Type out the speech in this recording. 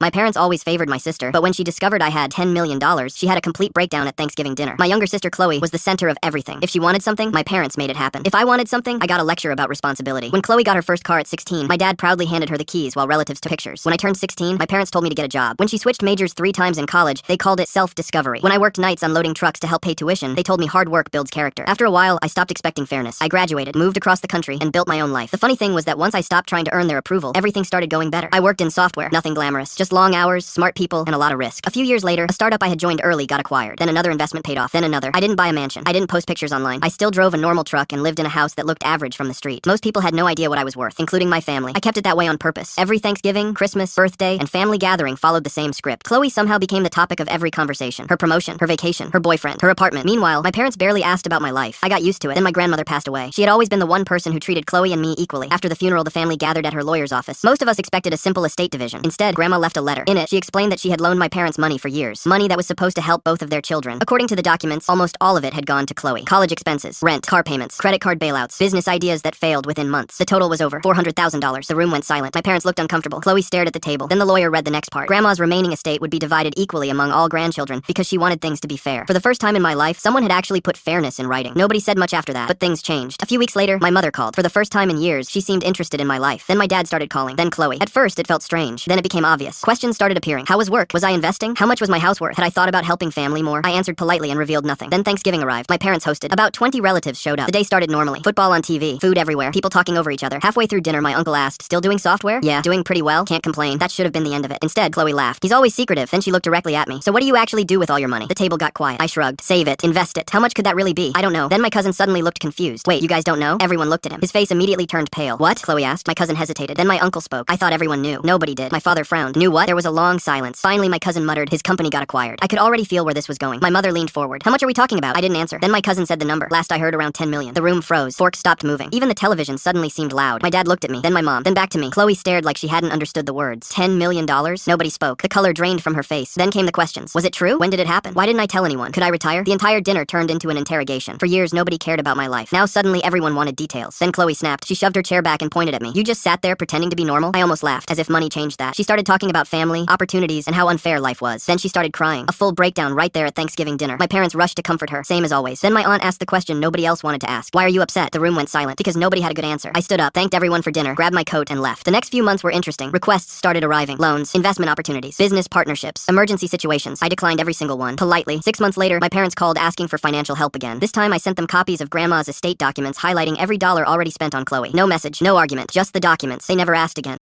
My parents always favored my sister, but when she discovered I had $10 million, she had a complete breakdown at Thanksgiving dinner. My younger sister Chloe was the center of everything. If she wanted something, my parents made it happen. If I wanted something, I got a lecture about responsibility. When Chloe got her first car at 16, my dad proudly handed her the keys while relatives took pictures. When I turned 16, my parents told me to get a job. When she switched majors 3 times in college, they called it self-discovery. When I worked nights unloading trucks to help pay tuition, they told me hard work builds character. After a while, I stopped expecting fairness. I graduated, moved across the country, and built my own life. The funny thing was that once I stopped trying to earn their approval, everything started going better. I worked in software, nothing glamorous, just long hours, smart people, and a lot of risk. A few years later, a startup I had joined early got acquired. Then another investment paid off. Then another. I didn't buy a mansion. I didn't post pictures online. I still drove a normal truck and lived in a house that looked average from the street. Most people had no idea what I was worth, including my family. I kept it that way on purpose. Every Thanksgiving, Christmas, birthday, and family gathering followed the same script. Chloe somehow became the topic of every conversation. Her promotion, her vacation, her boyfriend, her apartment. Meanwhile, my parents barely asked about my life. I got used to it. Then my grandmother passed away. She had always been the one person who treated Chloe and me equally. After the funeral, the family gathered at her lawyer's office. Most of us expected a simple estate division. Instead, Grandma left a letter. In it, she explained that she had loaned my parents money for years. Money that was supposed to help both of their children. According to the documents, almost all of it had gone to Chloe. College expenses, rent, car payments, credit card bailouts, business ideas that failed within months. The total was over $400,000. The room went silent. My parents looked uncomfortable. Chloe stared at the table. Then the lawyer read the next part. Grandma's remaining estate would be divided equally among all grandchildren because she wanted things to be fair. For the first time in my life, someone had actually put fairness in writing. Nobody said much after that, but things changed. A few weeks later, my mother called. For the first time in years, she seemed interested in my life. Then my dad started calling. Then Chloe. At first, it felt strange. Then it became obvious. Questions started appearing. How was work? Was I investing? How much was my house worth? Had I thought about helping family more? I answered politely and revealed nothing. Then Thanksgiving arrived. My parents hosted. About 20 relatives showed up. The day started normally. Football on TV, food everywhere, people talking over each other. Halfway through dinner, my uncle asked, "Still doing software?" "Yeah, doing pretty well. Can't complain." That should have been the end of it. Instead, Chloe laughed. "He's always secretive." Then she looked directly at me. "So what do you actually do with all your money?" The table got quiet. I shrugged. "Save it. Invest it." "How much could that really be?" "I don't know." Then my cousin suddenly looked confused. "Wait, you guys don't know?" Everyone looked at him. His face immediately turned pale. "What?" Chloe asked. My cousin hesitated. Then my uncle spoke. "I thought everyone knew." "Nobody did." My father frowned. "Knew what?" There was a long silence. Finally, my cousin muttered, "His company got acquired." I could already feel where this was going. My mother leaned forward. "How much are we talking about?" I didn't answer. Then my cousin said the number. Last I heard, around 10 million. The room froze. Forks stopped moving. Even the television suddenly seemed loud. My dad looked at me. Then my mom. Then back to me. Chloe stared like she hadn't understood the words. $10 million? Nobody spoke. The color drained from her face. Then came the questions. Was it true? When did it happen? Why didn't I tell anyone? Could I retire? The entire dinner turned into an interrogation. For years, nobody cared about my life. Now suddenly everyone wanted details. Then Chloe snapped. She shoved her chair back and pointed at me. "You just sat there pretending to be normal?" I almost laughed, as if money changed that. She started talking about family, opportunities, and how unfair life was. Then she started crying. A full breakdown right there at Thanksgiving dinner. My parents rushed to comfort her, same as always. Then my aunt asked the question nobody else wanted to ask. "Why are you upset?" The room went silent, because nobody had a good answer. I stood up, thanked everyone for dinner, grabbed my coat, and left. The next few months were interesting. Requests started arriving. Loans, investment opportunities, business partnerships, emergency situations. I declined every single one, politely. 6 months later, my parents called asking for financial help again. This time I sent them copies of Grandma's estate documents highlighting every dollar already spent on Chloe. No message, no argument, just the documents. They never asked again.